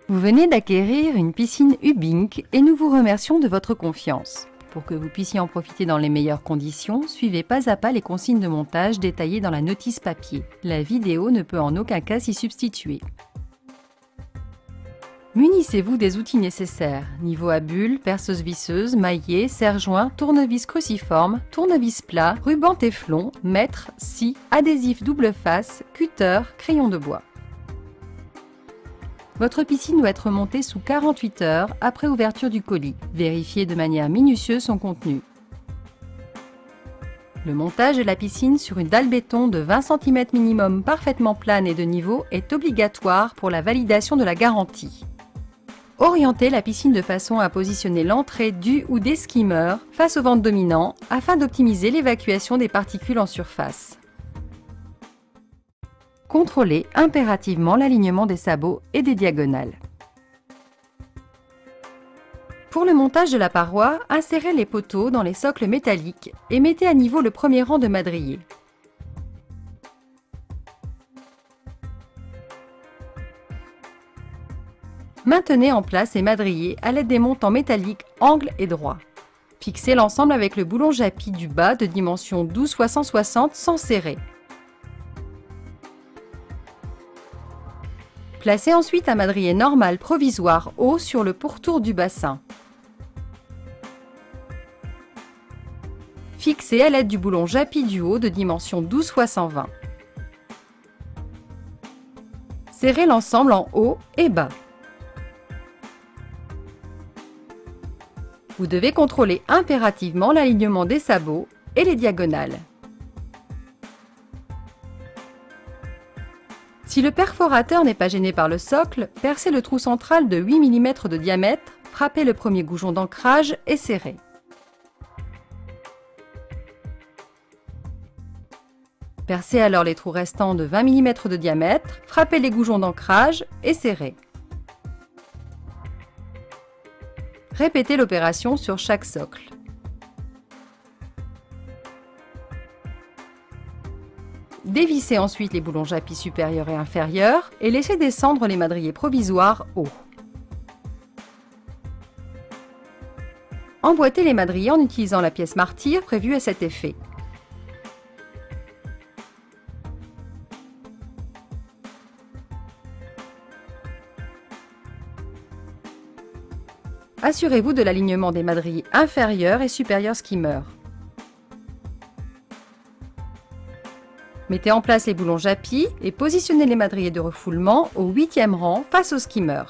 Vous venez d'acquérir une piscine Hubink et nous vous remercions de votre confiance. Pour que vous puissiez en profiter dans les meilleures conditions, suivez pas à pas les consignes de montage détaillées dans la notice papier. La vidéo ne peut en aucun cas s'y substituer. Munissez-vous des outils nécessaires, niveau à bulles, perceuse visseuse, maillet, serre-joint, tournevis cruciforme, tournevis plat, ruban téflon, mètre, scie, adhésif double face, cutter, crayon de bois. Votre piscine doit être montée sous 48 heures après ouverture du colis. Vérifiez de manière minutieuse son contenu. Le montage de la piscine sur une dalle béton de 20 cm minimum parfaitement plane et de niveau est obligatoire pour la validation de la garantie. Orientez la piscine de façon à positionner l'entrée du ou des skimmers face au ventre dominant afin d'optimiser l'évacuation des particules en surface. Contrôlez impérativement l'alignement des sabots et des diagonales. Pour le montage de la paroi, insérez les poteaux dans les socles métalliques et mettez à niveau le premier rang de madriers. Maintenez en place les madriers à l'aide des montants métalliques angles et droits. Fixez l'ensemble avec le boulon Japy du bas de dimension 12 x 160 sans serrer. Placez ensuite un madrier normal provisoire haut sur le pourtour du bassin. Fixez à l'aide du boulon Japy du haut de dimension 12 x 120. Serrez l'ensemble en haut et bas. Vous devez contrôler impérativement l'alignement des sabots et les diagonales. Si le perforateur n'est pas gêné par le socle, percez le trou central de 8 mm de diamètre, frappez le premier goujon d'ancrage et serrez. Percez alors les trous restants de 20 mm de diamètre, frappez les goujons d'ancrage et serrez. Répétez l'opération sur chaque socle. Dévissez ensuite les boulons Japy supérieurs et inférieurs et laissez descendre les madriers provisoires haut. Emboîtez les madriers en utilisant la pièce martyr prévue à cet effet. Assurez-vous de l'alignement des madriers inférieurs et supérieurs skimmers. Mettez en place les boulons Japy et positionnez les madriers de refoulement au 8e rang face au skimmer.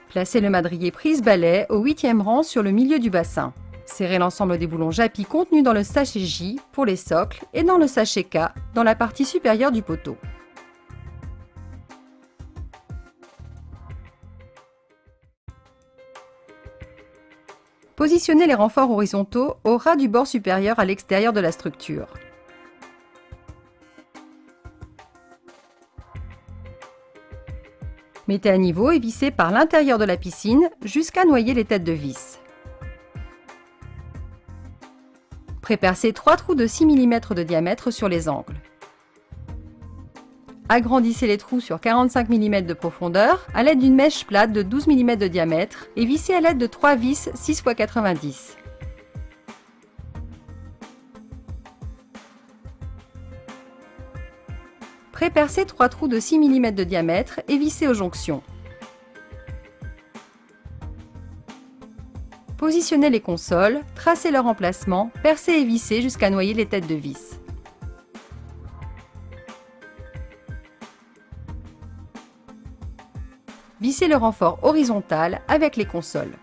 Placez le madrier prise-balai au 8e rang sur le milieu du bassin. Serrez l'ensemble des boulons Japy contenus dans le sachet J pour les socles et dans le sachet K dans la partie supérieure du poteau. Positionnez les renforts horizontaux au ras du bord supérieur à l'extérieur de la structure. Mettez à niveau et vissez par l'intérieur de la piscine jusqu'à noyer les têtes de vis. Prépercez 3 trous de 6 mm de diamètre sur les angles. Agrandissez les trous sur 45 mm de profondeur à l'aide d'une mèche plate de 12 mm de diamètre et vissez à l'aide de 3 vis 6 x 90. Prépercez 3 trous de 6 mm de diamètre et vissez aux jonctions. Positionnez les consoles, tracez leur emplacement, percez et vissez jusqu'à noyer les têtes de vis. Vissez le renfort horizontal avec les consoles.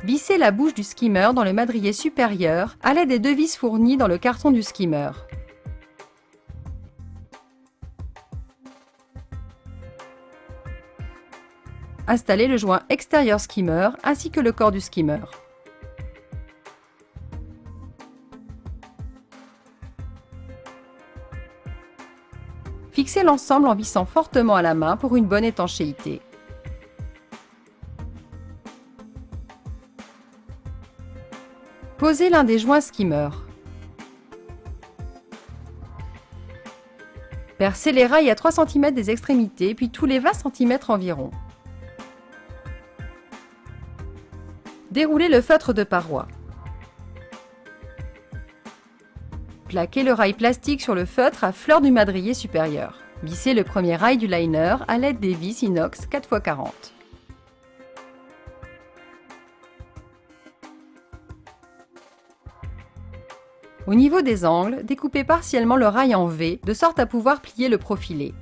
Vissez la bouche du skimmer dans le madrier supérieur à l'aide des 2 vis fournies dans le carton du skimmer. Installez le joint extérieur skimmer ainsi que le corps du skimmer. Fixez l'ensemble en vissant fortement à la main pour une bonne étanchéité. Posez l'un des joints skimmer. Percez les rails à 3 cm des extrémités, puis tous les 20 cm environ. Déroulez le feutre de paroi. Plaquez le rail plastique sur le feutre à fleur du madrier supérieur. Vissez le premier rail du liner à l'aide des vis inox 4x40. Au niveau des angles, découpez partiellement le rail en V, de sorte à pouvoir plier le profilé.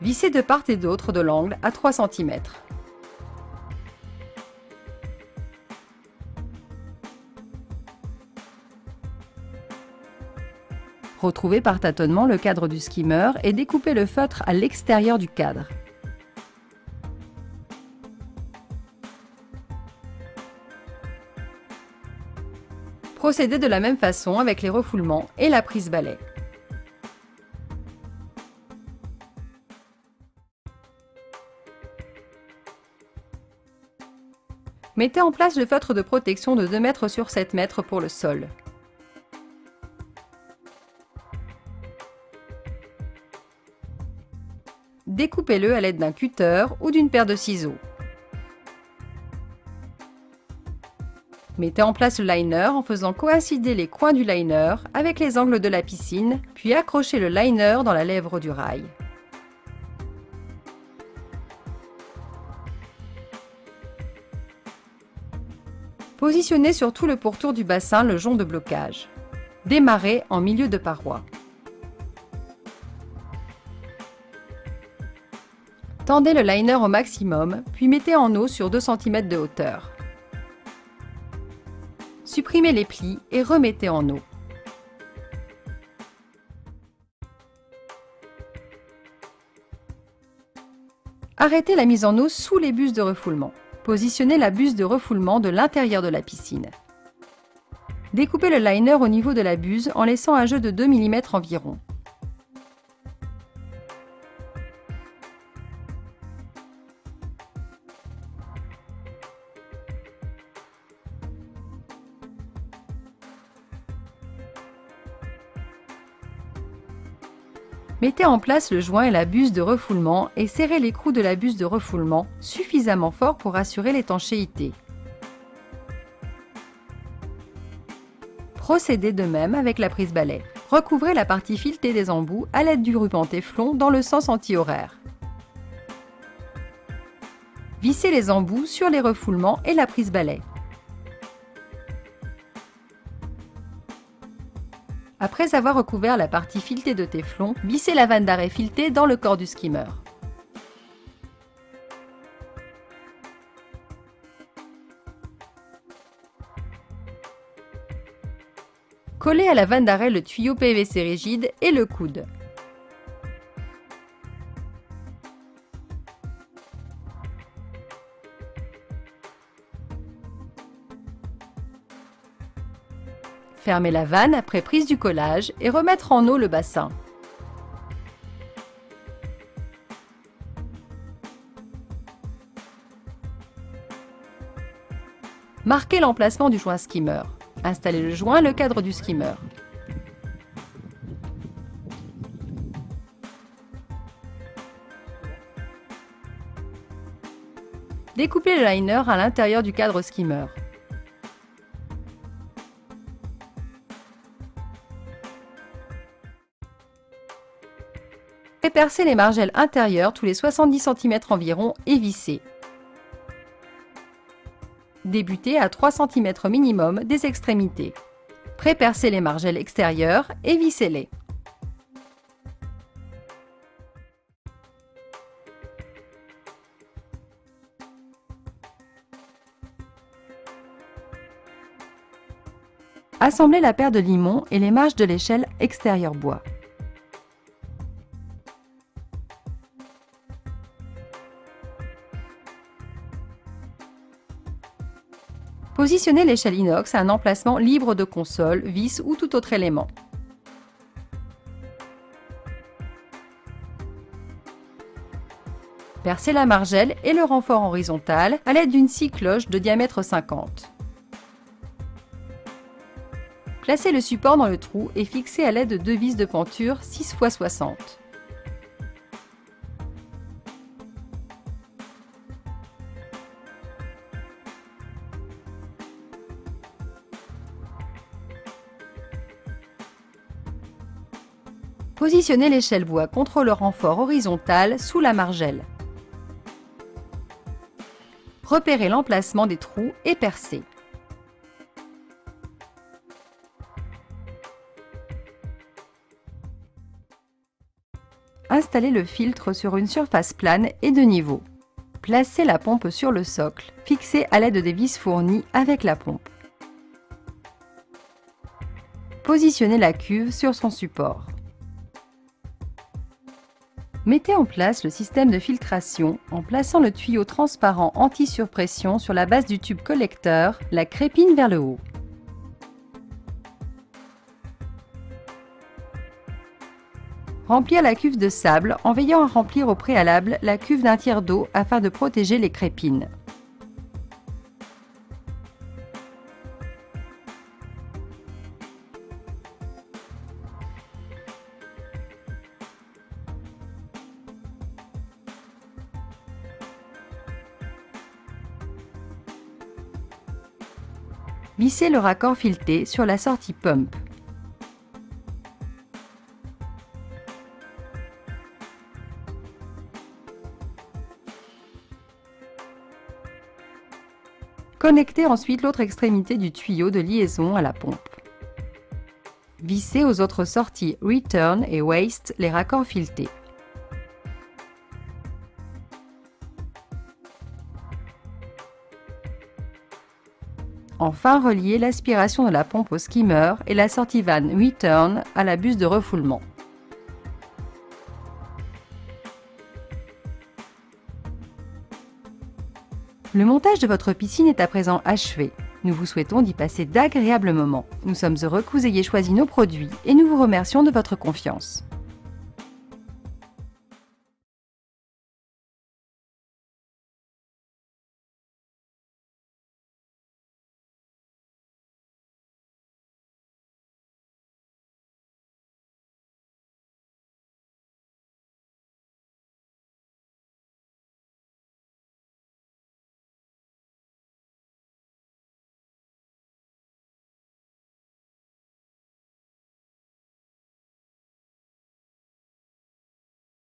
Vissez de part et d'autre de l'angle à 3 cm. Retrouvez par tâtonnement le cadre du skimmer et découpez le feutre à l'extérieur du cadre. Procédez de la même façon avec les refoulements et la prise balai. Mettez en place le feutre de protection de 2 m sur 7 m pour le sol. Découpez-le à l'aide d'un cutter ou d'une paire de ciseaux. Mettez en place le liner en faisant coïncider les coins du liner avec les angles de la piscine, puis accrochez le liner dans la lèvre du rail. Positionnez sur tout le pourtour du bassin le jonc de blocage. Démarrez en milieu de paroi. Tendez le liner au maximum, puis mettez en eau sur 2 cm de hauteur. Supprimez les plis et remettez en eau. Arrêtez la mise en eau sous les buses de refoulement. Positionnez la buse de refoulement de l'intérieur de la piscine. Découpez le liner au niveau de la buse en laissant un jeu de 2 mm environ. Mettez en place le joint et la buse de refoulement et serrez l'écrou de la buse de refoulement suffisamment fort pour assurer l'étanchéité. Procédez de même avec la prise balai. Recouvrez la partie filetée des embouts à l'aide du ruban téflon dans le sens anti-horaire. Vissez les embouts sur les refoulements et la prise balai. Après avoir recouvert la partie filetée de téflon, vissez la vanne d'arrêt filetée dans le corps du skimmer. Collez à la vanne d'arrêt le tuyau PVC rigide et le coude. Fermez la vanne après prise du collage et remettre en eau le bassin. Marquez l'emplacement du joint skimmer. Installez le joint et le cadre du skimmer. Découpez le liner à l'intérieur du cadre skimmer. Percez les margelles intérieures tous les 70 cm environ et vissez. Débutez à 3 cm minimum des extrémités. Pré-percez les margelles extérieures et vissez-les. Assemblez la paire de limons et les marches de l'échelle extérieure bois. Positionnez l'échelle inox à un emplacement libre de console, vis ou tout autre élément. Percez la margelle et le renfort horizontal à l'aide d'une scie cloche de diamètre 50. Placez le support dans le trou et fixez à l'aide de 2 vis de penture 6 x 60. Positionnez l'échelle bois contre le renfort horizontal sous la margelle. Repérez l'emplacement des trous et percez. Installez le filtre sur une surface plane et de niveau. Placez la pompe sur le socle, fixée à l'aide des vis fournies avec la pompe. Positionnez la cuve sur son support. Mettez en place le système de filtration en plaçant le tuyau transparent anti-surpression sur la base du tube collecteur, la crépine vers le haut. Remplir la cuve de sable en veillant à remplir au préalable la cuve d'un tiers d'eau afin de protéger les crépines. Vissez le raccord fileté sur la sortie pump. Connectez ensuite l'autre extrémité du tuyau de liaison à la pompe. Vissez aux autres sorties Return et Waste les raccords filetés. Enfin, reliez l'aspiration de la pompe au skimmer et la sortie vanne Return à la buse de refoulement. Le montage de votre piscine est à présent achevé. Nous vous souhaitons d'y passer d'agréables moments. Nous sommes heureux que vous ayez choisi nos produits et nous vous remercions de votre confiance.